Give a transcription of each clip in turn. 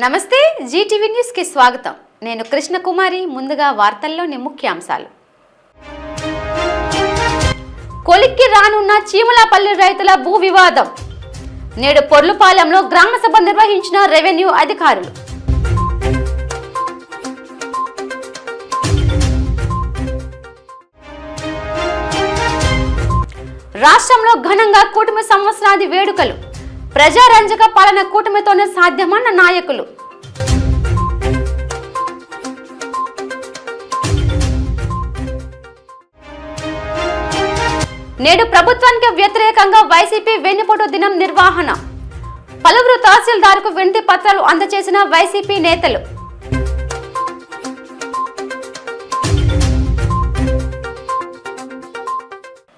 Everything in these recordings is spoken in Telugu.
నమస్తే జీటీవీ న్యూస్ కి స్వాగతం. నేను కృష్ణకుమారి. ముందుగా వార్తల్లోని ముఖ్యాంశాలు. కొలిక్కి రానున్న చీమలపల్లి రైతుల భూ వివాదం. నేడు పొర్లుపాలెంలో గ్రామ సభ నిర్వహించిన రెవెన్యూ అధికారులు. రాష్ట్రంలో ఘనంగా కూటమి సంవత్సరాది వేడుకలు. ప్రజారంజక పాలన కూటమితోనే సాధ్యమన్న నాయకులు. నేడు ప్రభుత్వానికి వ్యతిరేకంగా వైసీపీ వెన్నుపోటు దినం నిర్వహణ. పలువురు తహసీల్దార్కు వినతి పత్రాలు అందజేసిన వైసీపీ నేతలు.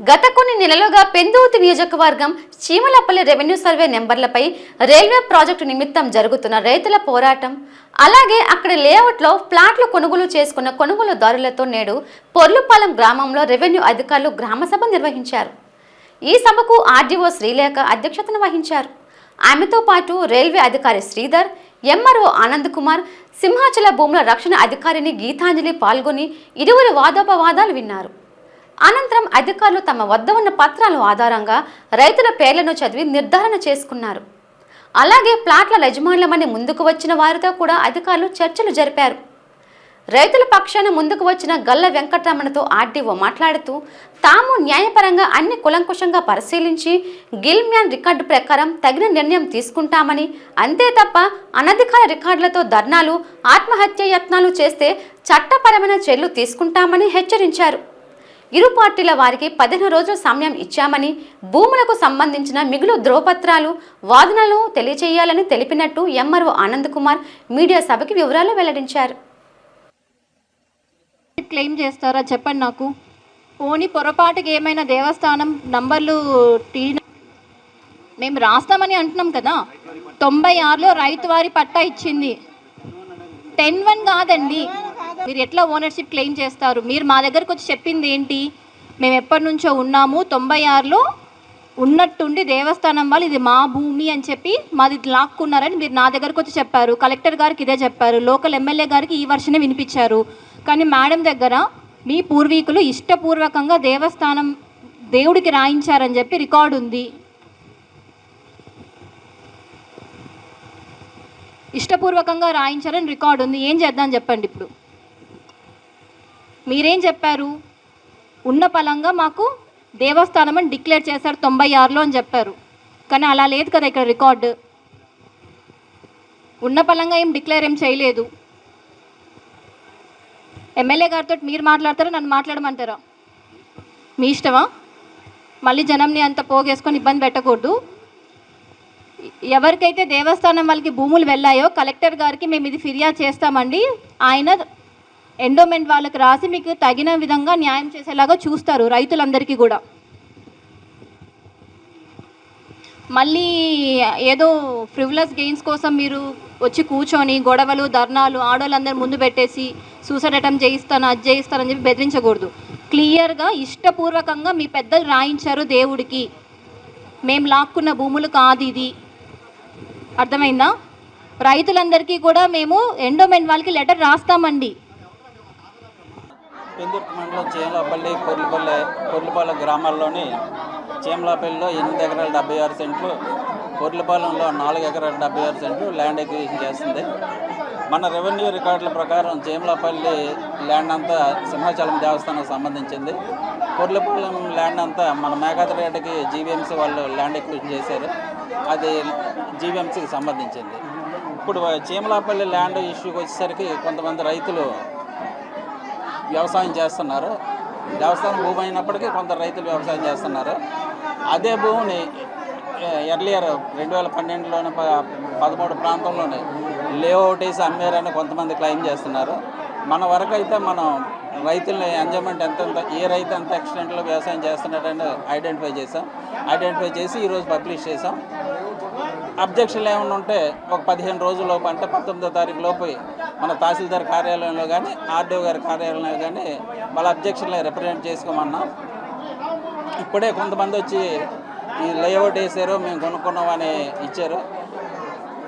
గత కొన్ని నెలలుగా పెందుర్తి నియోజకవర్గం చీమలపల్లి రెవెన్యూ సర్వే నెంబర్లపై రైల్వే ప్రాజెక్టు నిమిత్తం జరుగుతున్న రైతుల పోరాటం, అలాగే అక్కడ లేఅవుట్లో ఫ్లాట్లు కొనుగోలు చేసుకున్న కొనుగోలుదారులతో నేడు పొర్లుపాలెం గ్రామంలో రెవెన్యూ అధికారులు గ్రామసభ నిర్వహించారు. ఈ సభకు ఆర్డీఓ శ్రీలేఖ అధ్యక్షతన వహించారు. ఆమెతో పాటు రైల్వే అధికారి శ్రీధర్, ఎంఆర్ఓ ఆనంద్ కుమార్, సింహాచల భూముల రక్షణ అధికారిని గీతాంజలి పాల్గొని ఇరువురు వాదోపవాదాలు విన్నారు. అనంతరం అధికారులు తమ వద్ద ఉన్న పత్రాల ఆధారంగా రైతుల పేర్లను చదివి నిర్ధారణ చేసుకున్నారు. అలాగే ప్లాట్ల యజమానులమని ముందుకు వచ్చిన వారితో కూడా అధికారులు చర్చలు జరిపారు. రైతుల పక్షాన ముందుకు వచ్చిన గల్ల వెంకటరమణతో ఆర్డీఓ మాట్లాడుతూ తాము న్యాయపరంగా అన్ని కులంకుశంగా పరిశీలించి గిల్మ్యాన్ రికార్డు ప్రకారం తగిన నిర్ణయం తీసుకుంటామని, అంతే తప్ప అనధికార రికార్డులతో ధర్నాలు, ఆత్మహత్య యత్నాలు చేస్తే చట్టపరమైన చర్యలు తీసుకుంటామని హెచ్చరించారు. ఇరు పార్టీల వారికి 15 రోజుల సమయం ఇచ్చామని, భూములకు సంబంధించిన మిగులు ధ్రువపత్రాలు, వాదనలు తెలియచేయాలని తెలిపినట్టు ఎంఆర్ఓ ఆనంద్ కుమార్ మీడియా సభకి వివరాలు వెల్లడించారు. క్లెయిమ్ చేస్తారా చెప్పండి నాకు. పోనీ పొరపాటుకి ఏమైనా దేవస్థానం నంబర్లు మేము రాస్తామని అంటున్నాం కదా. 96లో రైతు వారి పట్టా ఇచ్చింది. 10-1 కాదండి. మీరు ఎట్లా ఓనర్షిప్ క్లెయిమ్ చేస్తారు? మీరు మా దగ్గరకు వచ్చి చెప్పింది ఏంటి? మేము ఎప్పటి నుంచో ఉన్నాము, 96లో ఉన్నట్టుండి దేవస్థానం వాళ్ళు ఇది మా భూమి అని చెప్పి మాది లాక్కున్నారని మీరు నా దగ్గరకు వచ్చి చెప్పారు. కలెక్టర్ గారికి ఇదే చెప్పారు, లోకల్ ఎమ్మెల్యే గారికి ఈ వర్షనే వినిపించారు. కానీ మేడం దగ్గర మీ పూర్వీకులు ఇష్టపూర్వకంగా దేవస్థానం దేవుడికి రాయించారని చెప్పి రికార్డు ఉంది. ఇష్టపూర్వకంగా రాయించారని రికార్డు ఉంది. ఏం చేద్దాం చెప్పండి. ఇప్పుడు మీరేం చెప్పారు? ఉన్న పలంగా మాకు దేవస్థానం అని డిక్లేర్ చేశారు 96లో అని చెప్పారు. కానీ అలా లేదు కదా ఇక్కడ రికార్డు. ఉన్న పలంగా ఏం డిక్లేర్ ఏం చేయలేదు. ఎమ్మెల్యే గారితో మీరు మాట్లాడతారా, నన్ను మాట్లాడమంటారా? మీ ఇష్టమా? మళ్ళీ జనంని అంత పోగేసుకొని ఇబ్బంది పెట్టకూడదు. ఎవరికైతే దేవస్థానం వాళ్ళకి భూములు వెళ్ళాయో కలెక్టర్ గారికి మేము ఇది ఫిర్యాదు చేస్తామండి, ఆయన ఎండోమెంట్ వాళ్ళకి రాసి మీకు తగిన విధంగా న్యాయం చేసేలాగా చూస్తారు రైతులందరికీ కూడా. మళ్ళీ ఏదో ఫ్రివ్లస్ గెయిన్స్ కోసం మీరు వచ్చి కూర్చొని గొడవలు, ధర్నాలు, ఆడవాళ్ళందరూ ముందు పెట్టేసి సూసైడ్ అటెంప్ట్ చేయిస్తాను, అది చేయిస్తానని చెప్పి బెదిరించకూడదు. క్లియర్గా ఇష్టపూర్వకంగా మీ పెద్దలు రాయించారు దేవుడికి, మేము లాక్కున్న భూములు కాదు ఇది. అర్థమైందా? రైతులందరికీ కూడా మేము ఎండోమెంట్ వాళ్ళకి లెటర్ రాస్తామండి. పెందుర్తి మండలం చీమలపల్లి, పొర్లుపాలెం గ్రామాల్లోని చీమలపల్లిలో 8 ఎకరాల 76 సెంట్లు, పొర్లుపాలెంలో 4 ఎకరాల 76 సెంట్లు ల్యాండ్ ఎక్విజిషన్ చేస్తుంది. మన రెవెన్యూ రికార్డుల ప్రకారం చీమలపల్లి ల్యాండ్ అంతా సింహాచలం దేవస్థానానికి సంబంధించింది. పొర్లుపాలెం ల్యాండ్ అంతా మన మేఘాద్రిగడ్డకి జీవీఎంసీ వాళ్ళు ల్యాండ్ ఎక్విజిషన్ చేశారు, అది జీవీఎంసీకి సంబంధించింది. ఇప్పుడు చీమలపల్లి ల్యాండ్ ఇష్యూకి వచ్చేసరికి కొంతమంది రైతులు వ్యవసాయం చేస్తున్నారు. దేవస్థానం భూమి అయినప్పటికీ కొంత రైతులు వ్యవసాయం చేస్తున్నారు. అదే భూమిని ఎర్లియర్ 2012లోనే 13 ప్రాంతంలోనే లేఅవుట్ వేసి అమ్మారని కొంతమంది క్లెయిమ్ చేస్తున్నారు. మన వరకు అయితే మనం రైతుల ఎంజాయ్మెంట్ ఎంత ఏ రైతు ఎంత ఎక్స్టెంట్లో వ్యవసాయం చేస్తున్నాడని ఐడెంటిఫై చేసి ఈరోజు పబ్లిష్ చేసాం. అబ్జెక్షన్లు ఏమైనా ఉంటే ఒక 15 రోజుల్లోపు, అంటే 19వ తారీఖు లోపు మన తహసీల్దార్ కార్యాలయంలో కానీ ఆర్డీఓ గారి కార్యాలయంలో కానీ వాళ్ళ అబ్జెక్షన్లు రిప్రజెంట్ చేసుకోమన్నా. ఇప్పుడే కొంతమంది వచ్చి ఈ లేఅవుట్ వేసారు, మేము కొనుక్కున్నామని ఇచ్చారు.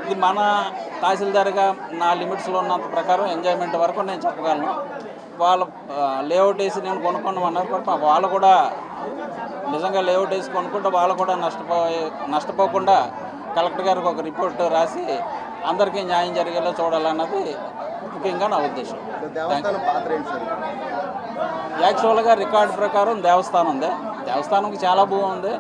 ఇది మన తహసీల్దార్గా నా లిమిట్స్లో ఉన్నంత ప్రకారం ఎంజాయ్మెంట్ వరకు నేను చెప్పగలను. వాళ్ళ లేఅవుట్ వేసి నేను కొనుక్కున్నామన్నారు, వాళ్ళు కూడా నిజంగా లేఅవుట్ వేసి కొనుక్కుంటే వాళ్ళు కూడా నష్టపోకుండా కలెక్టర్ గారికి ఒక రిపోర్ట్ రాసి అందరికీ న్యాయం జరిగేలా చూడాలన్నది ముఖ్యంగా నా ఉద్దేశం. యాక్చువల్గా రికార్డు ప్రకారం దేవస్థానం ఉంది. దేవస్థానంకి చాలా భూమి ఉంది.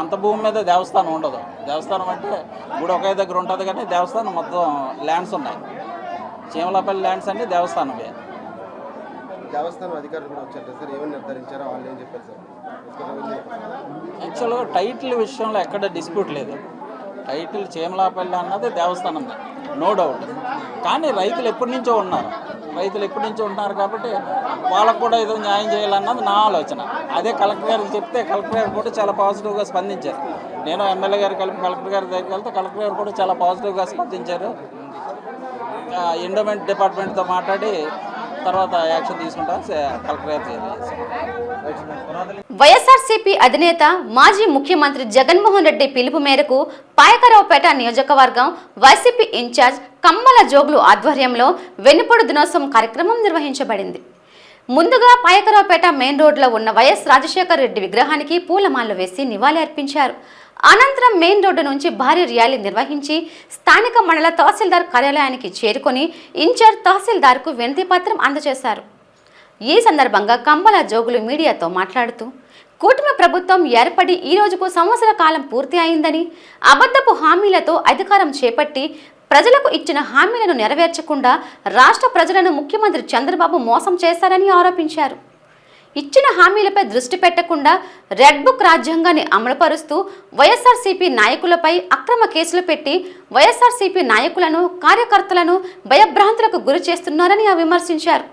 అంత భూమి మీద దేవస్థానం ఉండదు. దేవస్థానం అంటే గుడి ఒకే దగ్గర ఉంటుంది, కానీ దేవస్థానం మొత్తం ల్యాండ్స్ ఉన్నాయి. చీమలపల్లి ల్యాండ్స్ అంటే దేవస్థానమే. దేవస్థానం అధికారులు కూడా వచ్చారు సార్, ఏమని నిర్ధారించారో వాళ్ళు ఏం చెప్పారు సార్? యాక్చువల్గా టైటిల్ విషయంలో ఎక్కడ డిస్ప్యూట్ లేదు. టైటిల్ చీమలాపల్లి అన్నది దేవస్థానం, నో డౌట్. కానీ రైతులు ఎప్పటి నుంచో ఉన్నారు కాబట్టి వాళ్ళకు కూడా ఏదో న్యాయం చేయాలన్నది నా ఆలోచన. అదే కలెక్టర్ గారికి చెప్తే కలెక్టర్ గారు కూడా చాలా పాజిటివ్గా స్పందించారు. నేను ఎమ్మెల్యే గారు కలిపి కలెక్టర్ గారి దగ్గరికి వెళ్తే కలెక్టర్ గారు కూడా చాలా పాజిటివ్గా స్పందించారు. ఎండోమెంట్ డిపార్ట్మెంట్తో మాట్లాడి తర్వాత యాక్షన్ తీసుకుంటాం కలెక్టర్ గారు చేయాలి. వైఎస్ఆర్సీపీ అధినేత మాజీ ముఖ్యమంత్రి జగన్మోహన్ రెడ్డి పిలుపు మేరకు పాయకరావుపేట నియోజకవర్గం వైసీపీ ఇన్ఛార్జ్ కమ్మల జోగులు ఆధ్వర్యంలో వెన్నుపోటు దినోత్సవం కార్యక్రమం నిర్వహించబడింది. ముందుగా పాయకరావుపేట మెయిన్ రోడ్లో ఉన్న వైఎస్ రాజశేఖర రెడ్డి విగ్రహానికి పూలమాలలు వేసి నివాళి అర్పించారు. అనంతరం మెయిన్ రోడ్డు నుంచి భారీ ర్యాలీ నిర్వహించి స్థానిక మండల తహసీల్దార్ కార్యాలయానికి చేరుకొని ఇన్ఛార్జ్ తహసీల్దార్కు వినతి పత్రం అందజేశారు. ఈ సందర్భంగా కమ్మల జోగులు మీడియాతో మాట్లాడుతూ కూటమి ప్రభుత్వం ఏర్పడి ఈ రోజుకు సంవత్సర కాలం పూర్తి అయిందని, అబద్ధపు హామీలతో అధికారం చేపట్టి ప్రజలకు ఇచ్చిన హామీలను నెరవేర్చకుండా రాష్ట్ర ప్రజలను ముఖ్యమంత్రి చంద్రబాబు మోసం చేశారని ఆరోపించారు. ఇచ్చిన హామీలపై దృష్టి పెట్టకుండా రెడ్ బుక్ రాజ్యాంగాన్ని అమలుపరుస్తూ వైఎస్ఆర్సీపీ నాయకులపై అక్రమ కేసులు పెట్టి వైఎస్ఆర్సీపీ నాయకులను, కార్యకర్తలను భయభ్రాంతులకు గురి చేస్తున్నారని విమర్శించారు.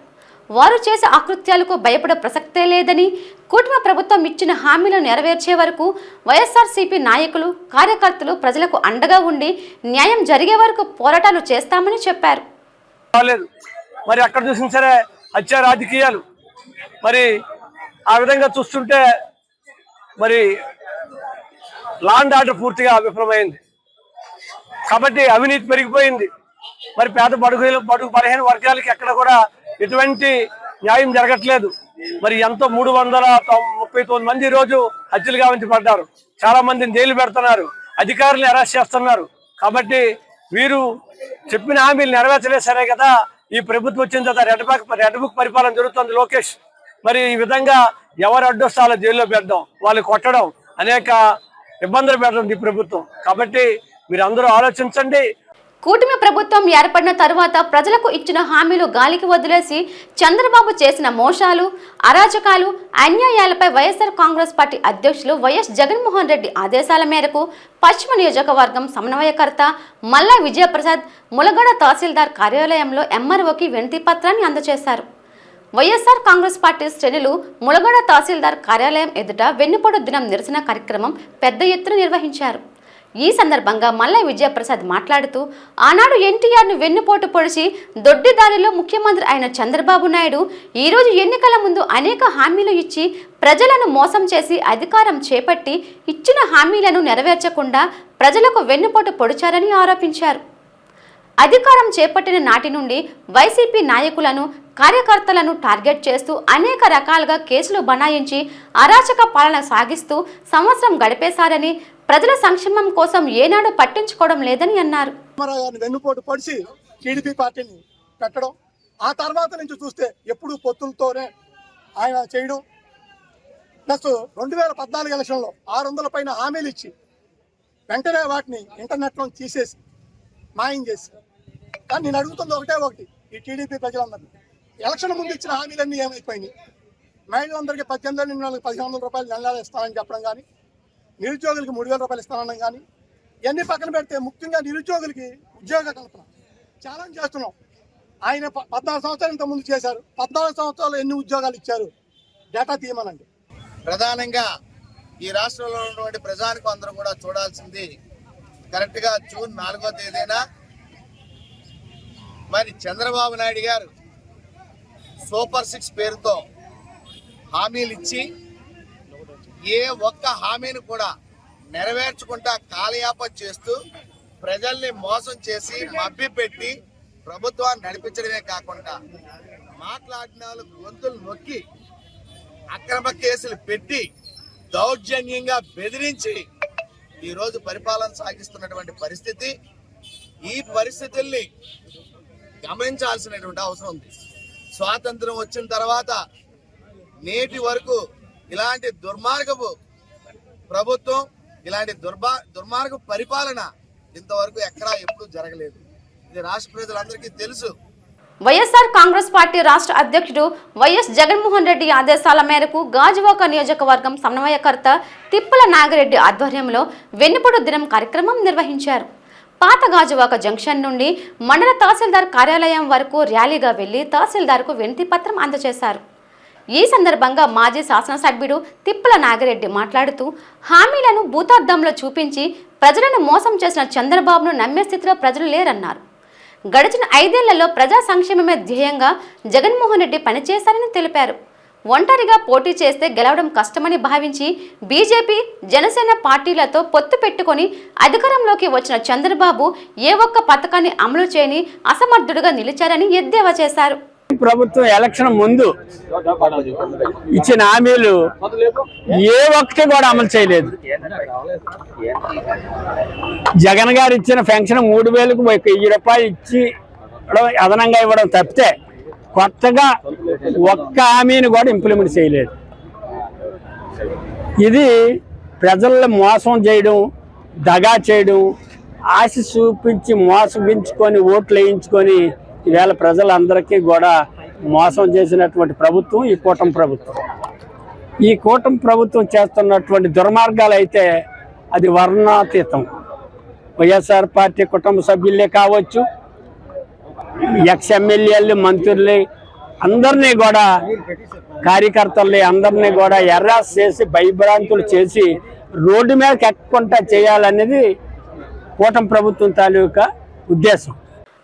వారు చేసే అకృత్యాలకు భయపడే ప్రసక్తే లేదని, కూటమి ప్రభుత్వం ఇచ్చిన హామీలను నెరవేర్చే వరకు వైఎస్ఆర్సీపీ నాయకులు, కార్యకర్తలు ప్రజలకు అండగా ఉండి న్యాయం జరిగే వరకు పోరాటాలు చేస్తామని చెప్పారు. మరి అక్కడ చూసిన సరే హత్య రాజకీయాలు, మరి ఆ విధంగా చూస్తుంటే మరి లా అండ్ ఆర్డర్ పూర్తిగా విఫలమైంది. కాబట్టి అవినీతి పెరిగిపోయింది. మరి పేద బడుగు బలహీన వర్గాలకి ఎక్కడ కూడా ఎటువంటి న్యాయం జరగట్లేదు. మరి ఎంతో 339 మంది ఈరోజు హత్యలు గావించబడ్డారు. చాలా మందిని జైలు పెడుతున్నారు, అధికారులను అరెస్ట్ చేస్తున్నారు. కాబట్టి వీరు చెప్పిన హామీలు నెరవేర్చలేదు సరే కదా ఈ ప్రభుత్వం వచ్చిన తర్వాత రెడ్ బుక్ పరిపాలన జరుగుతుంది. లోకేష్ మరి ఈ విధంగా ఎవరు అడ్డొస్తాలో జైల్లో పెట్టడం, వాళ్ళు కొట్టడం, అనేక ఇబ్బందులు పెట్టడం ఈ ప్రభుత్వం. కాబట్టి మీరు అందరూ ఆలోచించండి. కూటమి ప్రభుత్వం ఏర్పడిన తరువాత ప్రజలకు ఇచ్చిన హామీలు గాలికి వదిలేసి చంద్రబాబు చేసిన మోసాలు, అరాచకాలు, అన్యాయాలపై వైఎస్ఆర్ కాంగ్రెస్ పార్టీ అధ్యక్షులు వైఎస్ జగన్మోహన్ రెడ్డి ఆదేశాల మేరకు పశ్చిమ నియోజకవర్గం సమన్వయకర్త మల్లా విజయప్రసాద్ ములగడ తహసీల్దార్ కార్యాలయంలో ఎంఆర్ఓకి వినతి పత్రాన్ని అందజేశారు. వైఎస్ఆర్ కాంగ్రెస్ పార్టీ శ్రేణులు ములగడ తహసీల్దార్ కార్యాలయం ఎదుట వెన్నుపోటు దినం నిరసన కార్యక్రమం పెద్ద ఎత్తున నిర్వహించారు. ఈ సందర్భంగా మల్లా విజయప్రసాద్ మాట్లాడుతూ ఆనాడు ఎన్టీఆర్ను వెన్నుపోటు పొడిచి దొడ్డిదారిలో ముఖ్యమంత్రి అయిన చంద్రబాబు నాయుడు ఈరోజు ఎన్నికల ముందు అనేక హామీలు ఇచ్చి ప్రజలను మోసం చేసి అధికారం చేపట్టి ఇచ్చిన హామీలను నెరవేర్చకుండా ప్రజలకు వెన్నుపోటు పొడిచారని ఆరోపించారు. అధికారం చేపట్టిన నాటి నుండి వైసీపీ నాయకులను, కార్యకర్తలను టార్గెట్ చేస్తూ అనేక రకాలుగా కేసులు బనాయించి అరాచక పాలన సాగిస్తూ సంవత్సరం గడిపేశారని, ప్రజల సంక్షేమం కోసం ఏనాడు పట్టించుకోవడం లేదని అన్నారు. వెన్నుపోటు పొడిచి టీడీపీ పార్టీని పెట్టడం, ఆ తర్వాత నుంచి చూస్తే ఎప్పుడు పొత్తులతోనే ఆయన చేయడం, ప్లస్ 2014 ఎలక్షన్లో 600 పైన హామీలు ఇచ్చి వెంటనే వాటిని ఇంటర్నెట్లో తీసేసి మాయం చేసి. కానీ నేను అడుగుతుంది ఒకటి, ఈ టీడీపీ ప్రజలందరినీ ఎలక్షన్ ముందు ఇచ్చిన హామీలన్నీ ఏమైపోయినాయి? మహిళలందరికీ 18 నుండి 1500 రూపాయలు నెలలు ఇస్తానని చెప్పడం కానీ, నిరుద్యోగులకి 3000 రూపాయలు ఇస్తానడం కానీ, ఇవన్నీ పక్కన పెడితే ముఖ్యంగా నిరుద్యోగులకి ఉద్యోగ కల్పన ఛాలెంజ్ చేస్తున్నాం. ఆయన 14 సంవత్సరాలు ఇంత ముందు చేశారు. 14 సంవత్సరాలు ఎన్ని ఉద్యోగాలు ఇచ్చారు? డేటా తీయమనండి. ప్రధానంగా ఈ రాష్ట్రంలో ఉన్నటువంటి ప్రజానికి అందరూ కూడా చూడాల్సింది కరెక్ట్గా జూన్ 4వ తేదీన మరి చంద్రబాబు నాయుడు గారు సూపర్ 6 పేరుతో హామీలు ఇచ్చి ఏ ఒక్క హామీని కూడా నెరవేర్చకుండా కాలయాపన చేస్తూ ప్రజల్ని మోసం చేసి మభ్యపెట్టి ప్రభుత్వాన్ని నడిపించడమే కాకుండా మాట్లాడిన వాళ్ళు గొంతులు నొక్కి అక్రమ కేసులు పెట్టి దౌర్జన్యంగా బెదిరించి ఈరోజు పరిపాలన సాగిస్తున్నటువంటి పరిస్థితి. ఈ పరిస్థితుల్ని గమనించాల్సినటువంటి అవసరం ఉంది. స్వాతంత్రం వచ్చిన తర్వాత నేటి వరకు ఇలాంటి దుర్మార్గపు ప్రభుత్వం, ఇలాంటి దుర్మార్గ పరిపాలన ఇంతవరకు ఎక్కడా ఎప్పుడూ జరగలేదు. ఇది రాష్ట్ర ప్రజలందరికీ తెలుసు. వైఎస్ఆర్ కాంగ్రెస్ పార్టీ రాష్ట్ర అధ్యక్షుడు వైఎస్ జగన్మోహన్ రెడ్డి ఆదేశాల మేరకు గాజువాక నియోజకవర్గం సమన్వయకర్త తిప్పల నాగిరెడ్డి ఆధ్వర్యంలో వెన్నుపొడు దినం కార్యక్రమం నిర్వహించారు. పాత గాజువాక జంక్షన్ నుండి మండల తహసీల్దార్ కార్యాలయం వరకు ర్యాలీగా వెళ్లి తహసీల్దార్కు వినతి పత్రం అందజేశారు. ఈ సందర్భంగా మాజీ శాసనసభ్యుడు తిప్పల నాగిరెడ్డి మాట్లాడుతూ హామీలను భూతార్థంలో చూపించి ప్రజలను మోసం చేసిన చంద్రబాబును నమ్మే స్థితిలో ప్రజలు లేరన్నారు. గడిచిన 5 ఏళ్లలో ప్రజా సంక్షేమమే ధ్యేయంగా జగన్మోహన్ రెడ్డి పనిచేశారని తెలిపారు. ఒంటరిగా పోటీ చేస్తే గెలవడం కష్టమని భావించి బీజేపీ, జనసేన పార్టీలతో పొత్తు పెట్టుకొని అధికారంలోకి వచ్చిన చంద్రబాబు ఏ ఒక్క పథకాన్ని అమలు చేయని అసమర్థుడుగా నిలిచారని ఎద్దేవా చేశారు. ప్రభుత్వం ఎలక్షన్ ముందు ఇచ్చిన హామీలు ఏ ఒక్కటి కూడా అమలు చేయలేదు. జగన్ గారు ఇచ్చిన పెన్షన్ 3000కు 1000 రూపాయలు ఇచ్చి అదనంగా ఇవ్వడం తప్పితే కొత్తగా ఒక్క హామీని కూడా ఇంప్లిమెంట్ చేయలేదు. ఇది ప్రజల్ని మోసం చేయడం, దగా చేయడం, ఆశ చూపించి మోసగించుకొని ఓట్లు వేయించుకొని ఈవేళ ప్రజలందరికీ కూడా మోసం చేసినటువంటి ప్రభుత్వం ఈ కూటమి ప్రభుత్వం. ఈ కూటమి ప్రభుత్వం చేస్తున్నటువంటి దుర్మార్గాలు అయితే అది వర్ణాతీతం. వైఎస్ఆర్ పార్టీ కుటుంబ సభ్యులే కావచ్చు, ఎక్స్ఎమ్మెల్యేలు, మంత్రులు అందరినీ కూడా, కార్యకర్తల్ని అందరినీ కూడా ఎర్రాస్ చేసి భయభ్రాంతులు చేసి రోడ్డు మీదకి ఎక్కకుండా చేయాలనేది కూటమి ప్రభుత్వం తాలూకా ఉద్దేశం.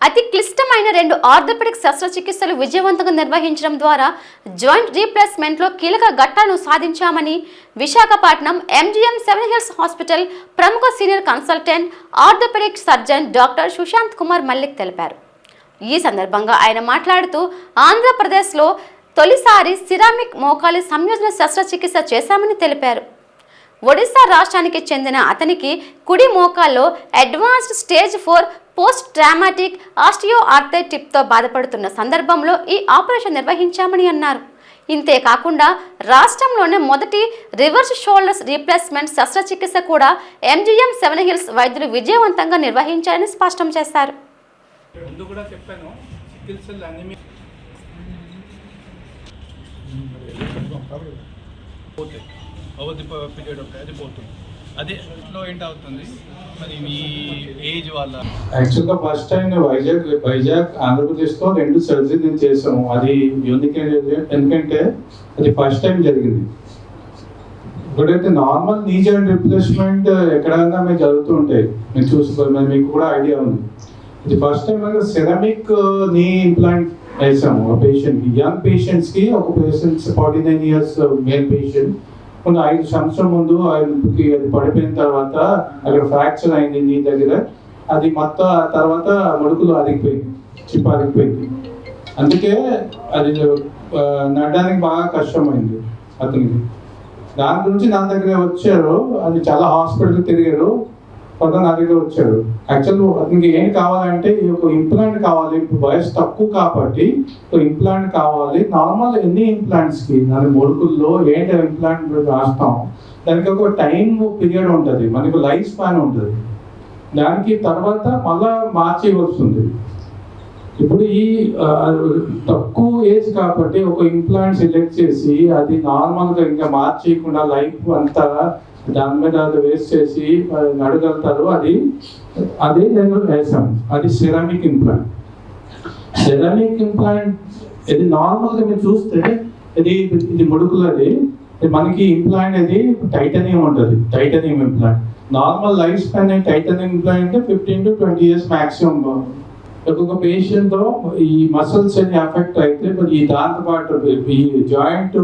అతి క్లిష్టమైన 2 ఆర్థోపెడిక్ శస్త్రచికిత్సలు విజయవంతంగా నిర్వహించడం ద్వారా జాయింట్ రీప్లేస్మెంట్లో కీలక ఘట్టాలను సాధించామని విశాఖపట్నం MGM 7 హిల్స్ హాస్పిటల్ ప్రముఖ senior consultant orthopaedic surgeon doctor Sushant Kumar Mallik తెలిపారు. ఈ సందర్భంగా ఆయన మాట్లాడుతూ ఆంధ్రప్రదేశ్లో తొలిసారి సిరామిక్ మోకాలి సంయోజన శస్త్రచికిత్స చేశామని తెలిపారు. ఒడిశా రాష్ట్రానికి చెందిన అతనికి కుడి మోకాల్లో అడ్వాన్స్డ్ స్టేజ్ 4 పోస్ట్ ట్రామాటిక్ ఆస్టియోఆర్థరైటిస్తో బాధపడుతున్న సందర్భంలో ఈ ఆపరేషన్ నిర్వహించామని అన్నారు. ఇంతేకాకుండా రాష్ట్రంలోనే మొదటి రివర్స్ షోల్డర్స్ రీప్లేస్మెంట్ శస్త్రచికిత్స కూడా MGM 7 హిల్స్ వైద్యులు విజయవంతంగా నిర్వహించారని స్పష్టం చేశారు. అవధి పీరియడ్ ఒక అది పోతుంది. అదే లో ఏంటి అవుతుంది మరి మీ ఏజ్ వల్ల. యాక్చువల్గా ఫస్ట్ టైం వైజాగ్ ఆంధ్రప్రదేశ్లో 2 సర్జరీ నేను చేసాము. అది యూనిక్ ఎందుకంటే అది ఫస్ట్ టైం జరిగింది. ఇప్పుడైతే నార్మల్ నీ జాయింట్ రిప్లేస్మెంట్ ఎక్కడైనా మేము జరుగుతూ ఉంటాయి, మీరు చూసుకోవాలి, మీకు కూడా ఐడియా ఉంది. ఇది ఫస్ట్ టైం సెరామిక్ నీ ఇంప్లాంట్ వేసాము పేషెంట్కి, యంగ్ పేషెంట్స్కి. ఒక పేషెంట్స్ 49 years మేల్ పేషెంట్ 5 సంవత్సరం ముందు ఆయనకి అది పడిపోయిన తర్వాత అక్కడ ఫ్రాక్చర్ అయింది నీ దగ్గర. అది మొత్తం తర్వాత ముడుకులు అరిగిపోయింది, చిప్ అరిగిపోయింది. అందుకే అది నడడానికి బాగా కష్టమైంది అతనికి. దాని గురించి నా దగ్గర వచ్చారు, అది చాలా హాస్పిటల్ తిరిగారు, కొంత నా దగ్గర వచ్చారు. యాక్చువల్ అతనికి ఏం కావాలంటే ఒక ఇంప్లాంట్ కావాలి, వయసు తక్కువ కాబట్టి ఇంప్లాంట్ కావాలి. నార్మల్ ఎన్ని ఇంప్లాంట్స్కి దాని ముడుకుల్లో ఏంటి ఇంప్లాంట్ రాస్తాం, దానికి ఒక టైం పీరియడ్ ఉంటుంది, మనకు లైఫ్ స్పాన్ ఉంటుంది. దానికి తర్వాత మళ్ళా మార్చి వస్తుంది. ఇప్పుడు ఈ తక్కువ ఏజ్ కాబట్టి ఒక ఇంప్లాంట్ సెలెక్ట్ చేసి అది నార్మల్గా ఇంకా మార్చేయకుండా లైఫ్ అంతా దాని మీద అది వేస్ట్ చేసి నడగలుగుతారు. అది నేను వేసాను. అది సెరామిక్ ఇంప్లాంట్. సెరామిక్ ఇంప్లాంట్ ఇది నార్మల్గా మీరు చూస్తే ఇది ముడుకులది. మనకి ఇంప్లాంట్ అది టైటానియం ఉంటుంది, titanium implant. Normal life span titanium implant 15 to 20 years maximum. ఒక్కొక్క పేషెంట్తో ఈ మసిల్స్ అని అఫెక్ట్ అయితే ఈ దాంతో పాటు ఈ జాయింట్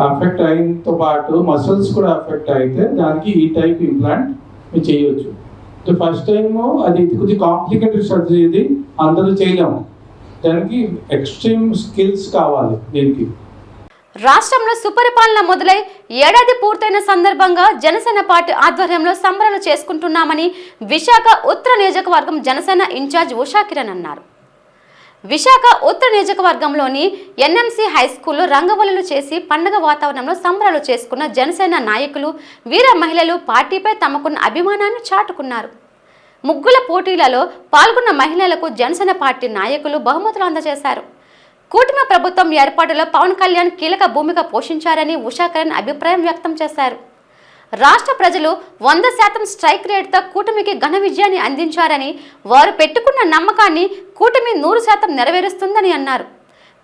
అఫెక్ట్ అయినతో పాటు మసిల్స్ కూడా అఫెక్ట్ అయితే దానికి ఈ టైప్ ఇంప్లాంట్ మీరు చేయవచ్చు. ఫస్ట్ టైము అది కొద్దిగా కాంప్లికేటెడ్ సర్జరీ, ఇది అందరూ చేయలేము, దానికి ఎక్స్ట్రీమ్ స్కిల్స్ కావాలి దీనికి. రాష్ట్రంలో సుపరిపాలన మొదలై ఏడాది పూర్తయిన సందర్భంగా జనసేన పార్టీ ఆధ్వర్యంలో సంబరాలు చేసుకుంటున్నామని విశాఖ ఉత్తర నియోజకవర్గం జనసేన ఇన్ఛార్జ్ ఉషా కిరణ్ అన్నారు. విశాఖ ఉత్తర నియోజకవర్గంలోని ఎన్ఎంసీ హై స్కూల్లో రంగవల్లులు చేసి పండుగ వాతావరణంలో సంబరాలు చేసుకున్న జనసేన నాయకులు, వీర మహిళలు పార్టీపై తమకున్న అభిమానాన్ని చాటుకున్నారు. ముగ్గుల పోటీలలో పాల్గొన్న మహిళలకు జనసేన పార్టీ నాయకులు బహుమతులు అందజేశారు. కూటమి ప్రభుత్వం ఏర్పాటులో పవన్ కళ్యాణ్ కీలక భూమిక పోషించారని ఉషా కిరణ్ అభిప్రాయం వ్యక్తం చేశారు. రాష్ట్ర ప్రజలు 100% స్ట్రైక్ రేట్తో కూటమికి ఘన విజయాన్ని అందించారని, వారు పెట్టుకున్న నమ్మకాన్ని కూటమి 100% నెరవేరుస్తుందని అన్నారు.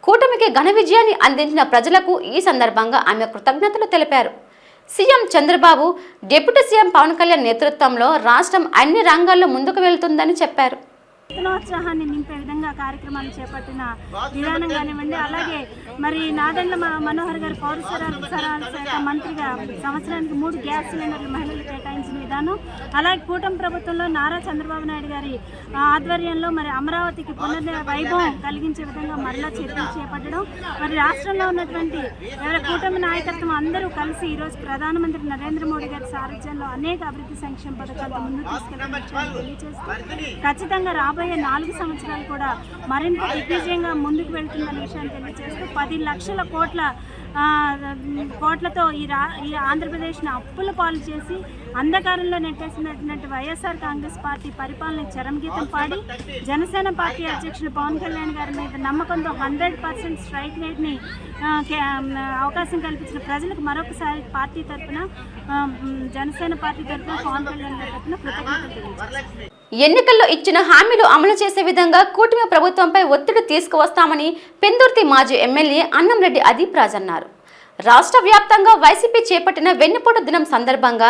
కూటమికి ఘన విజయాన్ని అందించిన ప్రజలకు ఈ సందర్భంగా ఆమె కృతజ్ఞతలు తెలిపారు. CM Chandrababu, deputy CM Pawan Kalyan నేతృత్వంలో రాష్ట్రం అన్ని రంగాల్లో ముందుకు వెళ్తుందని చెప్పారు. ఉత్సాహాన్ని నింపే విధంగా కార్యక్రమాలు చేపట్టిన విధానం కానివ్వండి, అలాగే మరి నాదెండ్ల మనోహర్ గారు పౌర సరఫరాల శాఖ మంత్రిగా సంవత్సరానికి 3 గ్యాస్ సిలిండర్లు మహిళలు కేటాయించిన విధానం, అలాగే కూటమి ప్రభుత్వంలో నారా చంద్రబాబు నాయుడు గారి ఆధ్వర్యంలో మరి అమరావతికి వైభవం కలిగించే విధంగా మరలా చర్యలు చేపట్టడం, మరి రాష్ట్రంలో ఉన్నటువంటి కూటమి నాయకత్వం అందరూ కలిసి ఈరోజు ప్రధానమంత్రి నరేంద్ర మోడీ గారి సారథ్యంలో అనేక అభివృద్ధి సంక్షేమ పథకాలతో ముందుకు తీసుకెళ్లిన విషయాన్ని తెలియజేస్తూ ఖచ్చితంగా రాబోయే 4 సంవత్సరాలు కూడా మరింత దిగ్విజయంగా ముందుకు వెళ్తుందనే విషయాన్ని తెలియజేస్తూ 10 లక్షల కోట్లతో ఈ ఆంధ్రప్రదేశ్ను అప్పుల పాలు చేసి అంధకారంలో నెట్టేసినటువంటి వైఎస్ఆర్ కాంగ్రెస్ పార్టీ పరిపాలన చరమగీతం పాడి జనసేన పార్టీ అధ్యక్షులు పవన్ కళ్యాణ్ గారి మీద నమ్మకంతో 100% స్ట్రైక్ రేట్ని అవకాశం కల్పించిన ప్రజలకు మరొకసారి పార్టీ తరఫున, జనసేన పార్టీ తరఫున, పవన్ కళ్యాణ్ గారి తరఫున కృతజ్ఞతలు తెలియజేస్తారు. ఎన్నికల్లో ఇచ్చిన హామీలు అమలు చేసే విధంగా కూటమి ప్రభుత్వంపై ఒత్తిడి తీసుకువస్తామని పెందుర్తి మాజీ ఎమ్మెల్యే అన్నంరెడ్డి అదీప్ రాజ్ అన్నారు. రాష్ట్ర వ్యాప్తంగా వైసీపీ చేపట్టిన వెన్నుపోటు దినం సందర్భంగా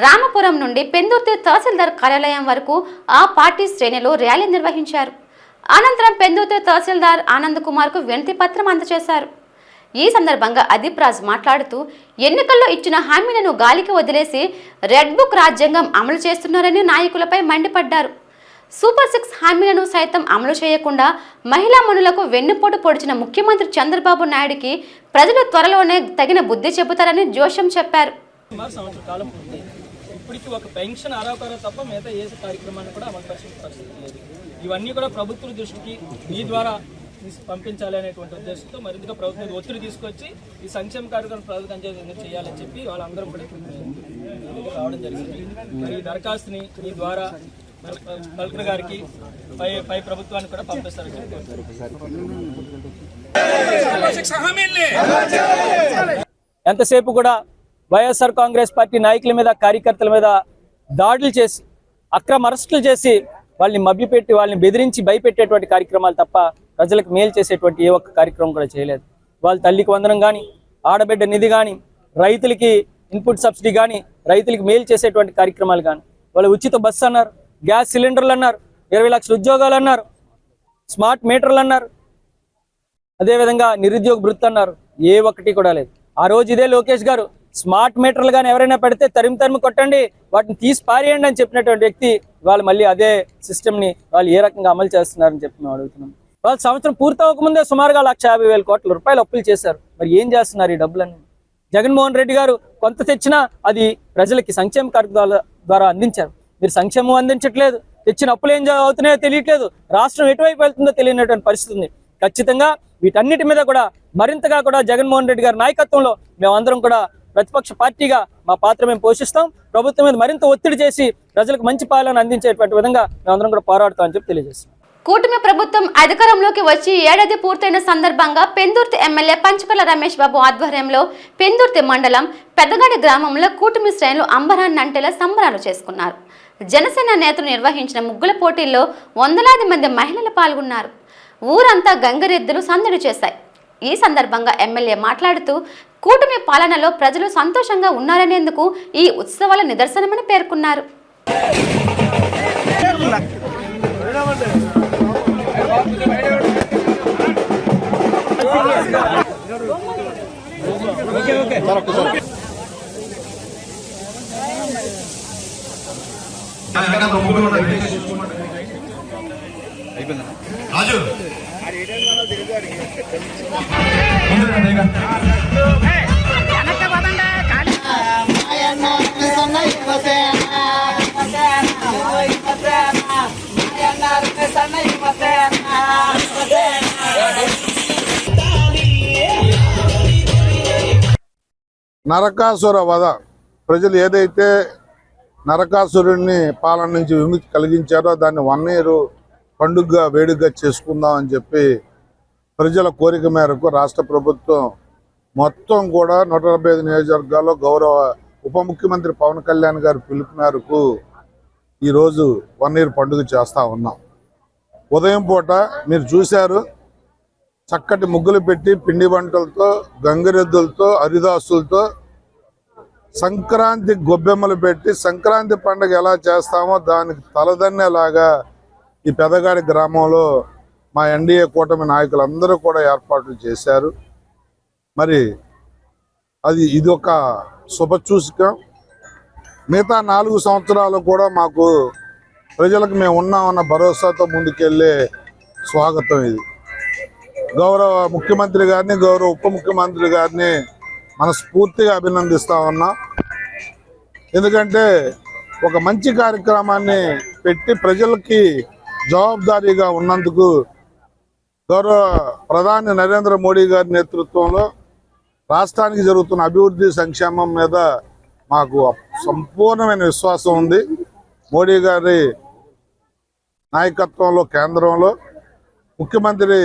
రామపురం నుండి పెందుర్తి తహసీల్దార్ కార్యాలయం వరకు ఆ పార్టీ శ్రేణులు ర్యాలీ నిర్వహించారు. అనంతరం పెందుర్తి తహసీల్దార్ ఆనంద్ కుమార్కు వినతి పత్రం అందజేశారు. ఈ సందర్భంగా అదీప్ రాజ్ మాట్లాడుతూ ఎన్నికల్లో ఇచ్చిన హామీలను గాలికి వదిలేసి రెడ్ బుక్ రాజ్యాంగం అమలు చేస్తున్నారని నాయకులపై మండిపడ్డారు. సూపర్ 6 హామీలను సైతం అమలు చేయకుండా మహిళా మనులకు వెన్నుపోటు పొడిచిన ముఖ్యమంత్రి చంద్రబాబు నాయుడికి ప్రజలు త్వరలోనే తగిన బుద్ధి చెబుతారని జోషం చెప్పారు. సంవత్సర కాలం ఇప్పటికీ ఒక పెన్షన్ అరవకర తప్ప మిగతా ఏ కార్యక్రమాన్ని కూడా అమలు పరిచిన పరిస్థితి లేదు. ఇవన్నీ కూడా ప్రభుత్వం దృష్టికి మీ ద్వారా పంపించాలి అనేటువంటి ఉద్దేశంతో మరింతగా ప్రభుత్వం మీద ఒత్తిడి తీసుకొచ్చి ఈ సంక్షేమ కార్యక్రమం ప్రభుత్వం చేయాలని చెప్పి వాళ్ళందరూ కూడా రావడం జరిగింది. మరి ఈ దరఖాస్తుని మీ ద్వారా కలెక్టర్ గారికి పై ప్రభుత్వానికి కూడా పంపిస్తారని చెప్పి ఎంతసేపు కూడా వైఎస్ఆర్ కాంగ్రెస్ పార్టీ నాయకుల మీద, కార్యకర్తల మీద దాడులు చేసి, అక్రమ అరెస్టులు చేసి, వాళ్ళని మభ్యపెట్టి, వాళ్ళని బెదిరించి భయపెట్టేటువంటి కార్యక్రమాలు తప్ప ప్రజలకు మేలు చేసేటువంటి ఏ ఒక్క కార్యక్రమం కూడా చేయలేదు. వాళ్ళ తల్లికి వందనం కానీ, ఆడబిడ్డ నిధి కానీ, రైతులకి ఇన్పుట్ సబ్సిడీ కానీ, రైతులకి మేలు చేసేటువంటి కార్యక్రమాలు కానీ, వాళ్ళు ఉచిత బస్సు అన్నారు, గ్యాస్ సిలిండర్లు అన్నారు, 20 లక్షల ఉద్యోగాలు అన్నారు, స్మార్ట్ మీటర్లు అన్నారు, అదేవిధంగా నిరుద్యోగ భృతి అన్నారు. ఏ ఒక్కటి కూడా లేదు. ఆ రోజు ఇదే లోకేష్ గారు స్మార్ట్ మీటర్లు కానీ ఎవరైనా పెడితే తరిమి కొట్టండి, వాటిని తీసి పారేయండి అని చెప్పినటువంటి వ్యక్తి వాళ్ళు మళ్ళీ అదే సిస్టమ్ని వాళ్ళు ఏ రకంగా అమలు చేస్తున్నారని చెప్పి మేము అడుగుతున్నాం. వాళ్ళు సంవత్సరం పూర్తవకముందే సుమారుగా 150,000 కోట్ల రూపాయలు అప్పులు చేశారు. మరి ఏం చేస్తున్నారు ఈ డబ్బులన్నీ? జగన్మోహన్ రెడ్డి గారు కొంత తెచ్చినా అది ప్రజలకి సంక్షేమ కార్యక్రమాల ద్వారా అందించారు. మీరు సంక్షేమం అందించట్లేదు, తెచ్చిన అప్పులు ఏం అవుతున్నాయో తెలియట్లేదు, రాష్ట్రం ఎటువైపు వెళ్తుందో తెలియనటువంటి పరిస్థితి ఉంది. ఖచ్చితంగా వీటన్నిటి మీద కూడా మరింతగా కూడా జగన్మోహన్ రెడ్డి గారి నాయకత్వంలో మేమందరం కూడా ప్రతిపక్ష పార్టీగా మా పాత్ర మేము పోషిస్తాం. ప్రభుత్వం మీద మరింత ఒత్తిడి చేసి ప్రజలకు మంచి పాలన అందించేటువంటి విధంగా మేమందరం కూడా పోరాడతామని చెప్పి తెలియజేస్తున్నాం. కూటమి ప్రభుత్వం అధికారంలోకి వచ్చి ఏడాది పూర్తయిన సందర్భంగా పెందుర్తి ఎమ్మెల్యే పంచకర్ల రమేష్ బాబు ఆధ్వర్యంలో పెందుర్తి మండలం పెద్దగాడి గ్రామంలో కూటమి శ్రేణులు అంబరాన్ని అంటేలా సంబరాలు చేసుకున్నారు. జనసేన నేతలు నిర్వహించిన ముగ్గుల పోటీల్లో వందలాది మంది మహిళలు పాల్గొన్నారు. ఊరంతా గంగరెద్దులు సందడి చేశాయి. ఈ సందర్భంగా ఎమ్మెల్యే మాట్లాడుతూ కూటమి పాలనలో ప్రజలు సంతోషంగా ఉన్నారనేందుకు ఈ ఉత్సవాల నిదర్శనమని పేర్కొన్నారు. నరకాసుర వధ ప్రజలు ఏదైతే నరకాసురుడిని పాలన నుంచి విముక్తి కలిగించారో దాన్ని 1 year పండుగగా వేడుకగా చేసుకుందాం అని చెప్పి ప్రజల కోరిక మేరకు రాష్ట్ర ప్రభుత్వం మొత్తం కూడా 175 నియోజకవర్గాల్లో గౌరవ ఉప ముఖ్యమంత్రి పవన్ కళ్యాణ్ గారి పిలుపు మేరకు ఈరోజు 1 year పండుగ చేస్తూ ఉన్నాం. ఉదయం పూట మీరు చూశారు, చక్కటి ముగ్గులు పెట్టి పిండి వంటలతో గంగిరెద్దులతో హరిదాసులతో సంక్రాంతి గొబ్బెమ్మలు పెట్టి సంక్రాంతి పండుగ ఎలా చేస్తామో దానికి తలదన్నేలాగా ఈ పెదగాడి గ్రామంలో మా ఎన్డీఏ కూటమి నాయకులందరూ కూడా ఏర్పాట్లు చేశారు. మరి ఇది ఒక శుభసూచకం. మిగతా 4 సంవత్సరాలు కూడా మాకు ప్రజలకు మేము ఉన్నామన్న భరోసాతో ముందుకెళ్ళే స్వాగతం ఇది. గౌరవ ముఖ్యమంత్రి గారిని, గౌరవ ఉప ముఖ్యమంత్రి గారిని మనస్ఫూర్తిగా అభినందిస్తా ఉన్నాం. ఎందుకంటే ఒక మంచి కార్యక్రమాన్ని పెట్టి ప్రజలకి జవాబుదారీగా ఉన్నందుకు గౌరవ ప్రధాని నరేంద్ర మోడీ గారి నేతృత్వంలో రాష్ట్రానికి జరుగుతున్న అభివృద్ధి సంక్షేమం మీద మాకు సంపూర్ణమైన విశ్వాసం ఉంది. మోడీ గారి నాయకత్వంలో కేంద్రంలో, ముఖ్యమంత్రి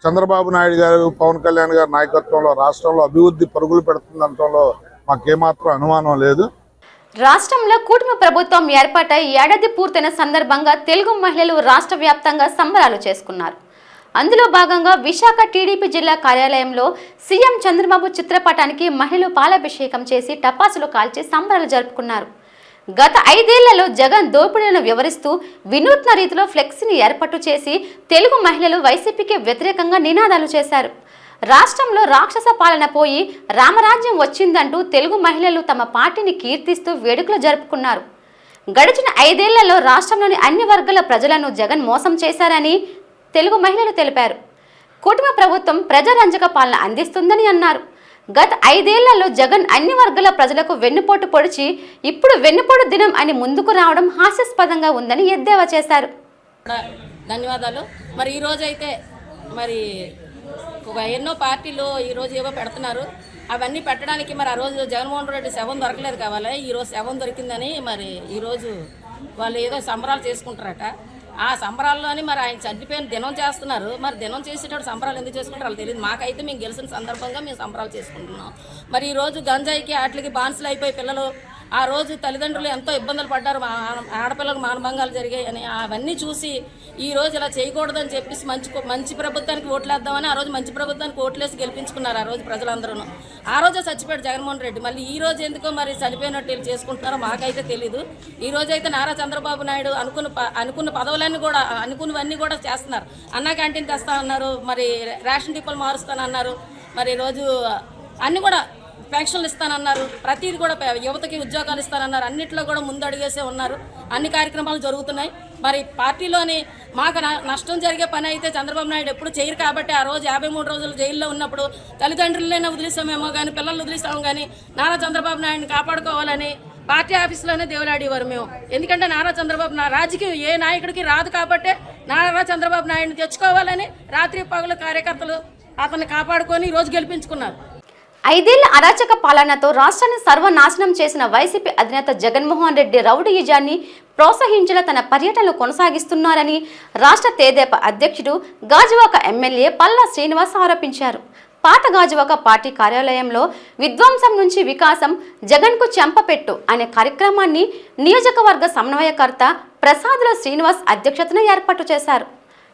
చంద్రబాబు నాయుడు గారు, పవన్ కళ్యాణ్ గారి నాయకత్వంలో రాష్ట్రంలో అభివృద్ధి పరుగులు పెడుతుందంటంలో మాకేమాత్రం అనుమానం లేదు. రాష్ట్రంలో కూటమి ప్రభుత్వం ఏర్పాటై ఏడాది పూర్తయిన సందర్భంగా తెలుగు మహిళలు రాష్ట్ర వ్యాప్తంగా సంబరాలు చేసుకున్నారు. అందులో భాగంగా విశాఖ టీడీపీ జిల్లా కార్యాలయంలో సీఎం చంద్రబాబు చిత్రపటానికి మహిళలు పాలాభిషేకం చేసి టపాసులు కాల్చి సంబరాలు జరుపుకున్నారు. గత 5 ఏళ్లలో జగన్ దోపిడీలను వివరిస్తూ వినూత్న రీతిలో ఫ్లెక్సీని ఏర్పాటు చేసి తెలుగు మహిళలు వైసీపీకి వ్యతిరేకంగా నినాదాలు చేశారు. రాష్ట్రంలో రాక్షస పాలన పోయి రామరాజ్యం వచ్చిందంటూ తెలుగు మహిళలు తమ పార్టీని కీర్తిస్తూ వేడుకలు జరుపుకున్నారు. గడిచిన 5 ఏళ్లలో రాష్ట్రంలోని అన్ని వర్గాల ప్రజలను జగన్ మోసం చేశారని తెలుగు మహిళలు తెలిపారు. కూటమి ప్రభుత్వం ప్రజారంజక పాలన అందిస్తుందని అన్నారు. గత 5 ఏళ్లలో జగన్ అన్ని వర్గాల ప్రజలకు వెన్నుపోటు పొడిచి ఇప్పుడు వెన్నుపోటు దినం అని ముందుకు రావడం హాస్యాస్పదంగా ఉందని ఎద్దేవా చేశారు. ధన్యవాదాలు. మరి ఈ రోజు అయితే మరి ఎన్నో పార్టీలు ఈరోజు ఏవో పెడుతున్నారు. అవన్నీ పెట్టడానికి మరి ఆ రోజు జగన్మోహన్ రెడ్డి శవం దొరకలేదు కావాలి, ఈరోజు శవం దొరికిందని మరి ఈరోజు వాళ్ళు ఏదో సంబరాలు చేసుకుంటారట. ఆ సంబరాల్లోని మరి ఆయన చనిపోయిన దినం చేస్తున్నారు. మరి దినం చేసేటప్పుడు సంబరాలు ఎందుకు చేసుకుంటారు వాళ్ళు తెలియదు. మాకైతే మేము గెలిచిన సందర్భంగా మేము సంబరాలు చేసుకుంటున్నాం. మరి ఈరోజు గంజాయికి వాటికి బాన్సులు అయిపోయి పిల్లలు ఆ రోజు తల్లిదండ్రులు ఎంతో ఇబ్బందులు పడ్డారు, ఆడపిల్లలకు మానభంగాలు జరిగాయని అవన్నీ చూసి ఈ రోజు ఇలా చేయకూడదని చెప్పేసి మంచి ప్రభుత్వానికి ఓట్లేద్దామని ఆ రోజు మంచి ప్రభుత్వానికి ఓట్లేసి గెలిపించుకున్నారు ఆ రోజు ప్రజలందరూ. ఆ రోజే చచ్చిపోయాడు జగన్మోహన్ రెడ్డి. మళ్ళీ ఈ రోజు ఎందుకో మరి చనిపోయినట్టు వీళ్ళు చేసుకుంటున్నారో మాకైతే తెలీదు. ఈ రోజైతే నారా చంద్రబాబు నాయుడు అనుకున్న పదవులన్నీ కూడా అనుకున్నవన్నీ కూడా చేస్తున్నారు. అన్నా క్యాంటీన్ తెస్తా అన్నారు, మరి రేషన్ డిపోలు మారుస్తానన్నారు, మరి ఈరోజు అన్నీ కూడా పెన్షన్లు ఇస్తానన్నారు, ప్రతిదీ కూడా యువతకి ఉద్యోగాలు ఇస్తానన్నారు. అన్నింటిలో కూడా ముందు అడిగేసే ఉన్నారు. అన్ని కార్యక్రమాలు జరుగుతున్నాయి. మరి పార్టీలోని మాకు నష్టం జరిగే పని అయితే చంద్రబాబు నాయుడు ఎప్పుడు చేయరు కాబట్టి ఆ రోజు 53 రోజులు జైల్లో ఉన్నప్పుడు తల్లిదండ్రులైనా వదిలేసామేమో కానీ పిల్లలు వదిలేసాము కానీ నారా చంద్రబాబు నాయుడిని కాపాడుకోవాలని పార్టీ ఆఫీసులోనే దేవులాడేవారు మేము. ఎందుకంటే నారా చంద్రబాబు రాజకీయం ఏ నాయకుడికి రాదు కాబట్టి నారా చంద్రబాబు నాయుడిని తెచ్చుకోవాలని రాత్రి పగలు కార్యకర్తలు అతన్ని కాపాడుకొని ఈరోజు గెలిపించుకున్నారు. 5 ఏళ్ల అరాచక పాలనతో రాష్ట్రాన్ని సర్వనాశనం చేసిన వైసీపీ అధినేత జగన్మోహన్ రెడ్డి రౌడీయిజాన్ని ప్రోత్సహించేలా తన పర్యటనలు కొనసాగిస్తున్నారని రాష్ట్ర తెదేపా అధ్యక్షుడు గాజువాక ఎమ్మెల్యే పల్లా శ్రీనివాస్ ఆరోపించారు. పాత గాజువాక పార్టీ కార్యాలయంలో విధ్వంసం నుంచి వికాసం జగన్కు చెంపపెట్టు అనే కార్యక్రమాన్ని నియోజకవర్గ సమన్వయకర్త ప్రసాదుల శ్రీనివాస్ అధ్యక్షతన ఏర్పాటు చేశారు.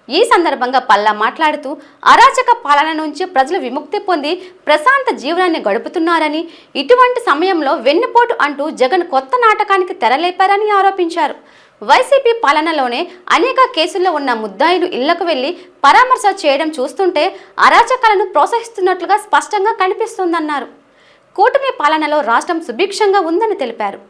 ఈ సందర్భంగా పల్లా మాట్లాడుతూ అరాచక పాలన నుంచి ప్రజలు విముక్తి పొంది ప్రశాంత జీవనాన్ని గడుపుతున్నారని, ఇటువంటి సమయంలో వెన్నుపోటు అంటూ జగన్ కొత్త నాటకానికి తెరలేపారని ఆరోపించారు. వైసీపీ పాలనలోనే అనేక కేసుల్లో ఉన్న ముద్దాయిలు ఇళ్లకు వెళ్లి పరామర్శ చేయడం చూస్తుంటే అరాచకాలను ప్రోత్సహిస్తున్నట్లుగా స్పష్టంగా కనిపిస్తోందన్నారు. కూటమి పాలనలో రాష్ట్రం సుభిక్షంగా ఉందని తెలిపారు.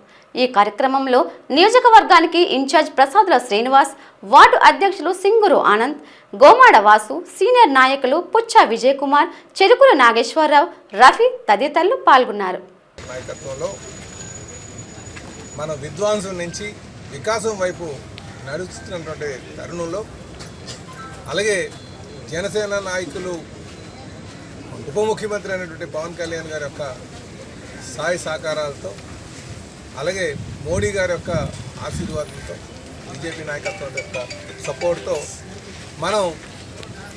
ఈ కార్యక్రమంలో నియోజకవర్గానికి ఇన్ఛార్జ్ ప్రసాదుల శ్రీనివాస్, వార్డు అధ్యక్షులు సింగూరు ఆనంద్, గోమాడ వాసు, సీనియర్ నాయకులు పుచ్చ విజయ్ కుమార్, చెరుకుల నాగేశ్వరరావు, రఫీ తదితరులు పాల్గొన్నారు. నాయకత్వంలో మన విద్వాంసం నుంచి వికాసం వైపు నడుస్తున్నటువంటి తరుణంలో అలాగే జనసేన నాయకులు ఉప ముఖ్యమంత్రి అయినటువంటి పవన్ కళ్యాణ్ గారి యొక్క సాయ సహకారాలతో అలాగే మోడీ గారి యొక్క ఆశీర్వాదంతో బీజేపీ నాయకత్వం యొక్క సపోర్ట్తో మనం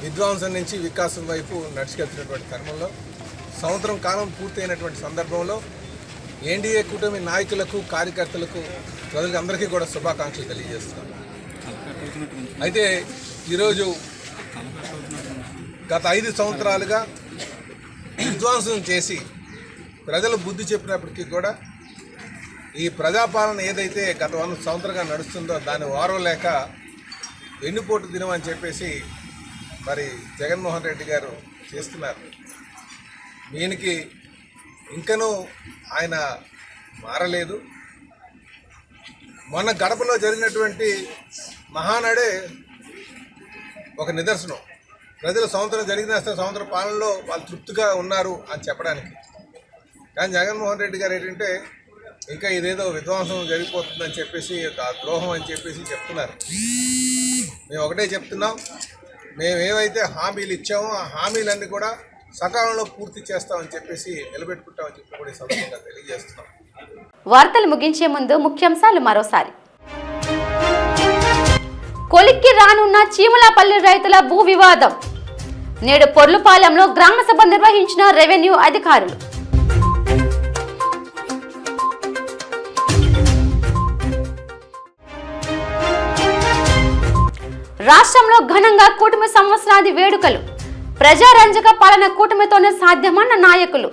విద్వాంసం నుంచి వికాసం వైపు నడుచుకెళ్తున్నటువంటి తరుణంలో సంవత్సరం కాలం పూర్తయినటువంటి సందర్భంలో ఎన్డీఏ కూటమి నాయకులకు కార్యకర్తలకు ప్రజలకు అందరికీ కూడా శుభాకాంక్షలు తెలియజేస్తున్నాను. అయితే ఈరోజు గత 5 సంవత్సరాలుగా విధ్వంసం చేసి ప్రజలు బుద్ధి చెప్పినప్పటికీ కూడా ఈ ప్రజాపాలన ఏదైతే గత 100 సంవత్సరంగా నడుస్తుందో దాన్ని వారవలేక వెన్నుపోటు దినం అని చెప్పేసి మరి జగన్మోహన్ రెడ్డి గారు చేస్తున్నారు. దీనికి ఇంకనూ ఆయన మారలేదు. మొన్న గడపలో జరిగినటువంటి మహానాడే ఒక నిదర్శనం. ప్రజలు సంవత్సరం జరిగిన సంవత్సర పాలనలో వాళ్ళు తృప్తిగా ఉన్నారు అని చెప్పడానికి. కానీ జగన్మోహన్ రెడ్డి గారు ఏంటంటే ఇంకా ఇదేదో విధ్వంసం జరిగిపోతుందని చెప్పేసి ద్రోహం అని చెప్పేసి చెప్తున్నారు. మేము ఒకటే చెప్తున్నాం, మేము ఏవైతే హామీలు ఇచ్చామో ఆ హామీలన్నీ కూడా సకాలంలో పూర్తి చేస్తామని చెప్పేసి నిలబెట్టుకుంటామని చెప్పి కూడా ఈ సందర్భంగా తెలియజేస్తున్నాం. వార్తలు ముగించే ముందు ముఖ్యాంశాలు మరోసారి. కొలిక్కి రానున్న చీమలపల్లి రైతుల భూ వివాదం. నేడు పొర్లుపాలెంలో గ్రామ సభ నిర్వహించిన రెవెన్యూ అధికారులు. రాష్ట్రంలో ఘనంగా కూటమి సంవత్సరాది వేడుకలు. ప్రజారంజక పాలన కూటమితోనే సాధ్యమన్న నాయకులు.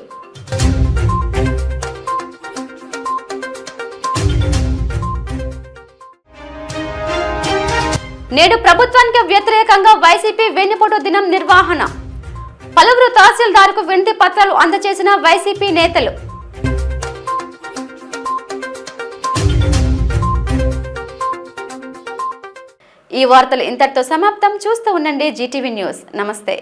నేడు ప్రభుత్వానికి వ్యతిరేకంగా వైసీపీ వెన్నుపోటు దినం నిర్వహణ. పలువురు తహసీల్దార్కు వినతి పత్రాలు అందజేసిన వైసీపీ నేతలు. ఈ వార్తలు ఇంతటితో సమాప్తం. చూస్తూ ఉండండి జీటీవీ న్యూస్. నమస్తే.